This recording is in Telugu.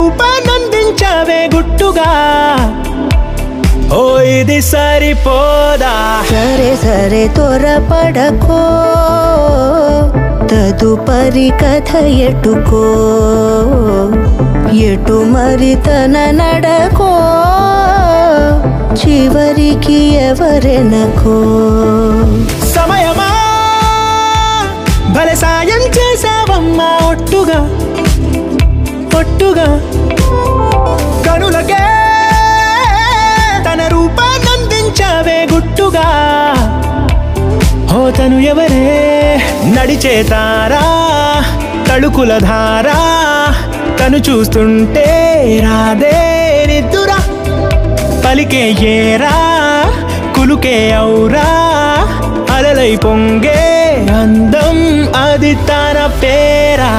రూపానందించావే గుట్టుగా ఓ ఇది సరిపోదా సరే సరే త్వరపడకో తదుపరి కథ ఎటుకో ఎటు మరి తన నడకో చివరికి ఎవరెనకో సమయమా భలే సాయం చేసావమ్మా ఒట్టుగా ఒట్టుగా కనులకే తన రూపానందించావే గుట్టుగా ఓ తను ఎవరే నడిచే తారా తళుకుల ధారా తను చూస్తుంటే రాదే నిద్దురా పలికే ఏరా కులుకే ఔరా అలలై పొంగే అందం అది తన పేరా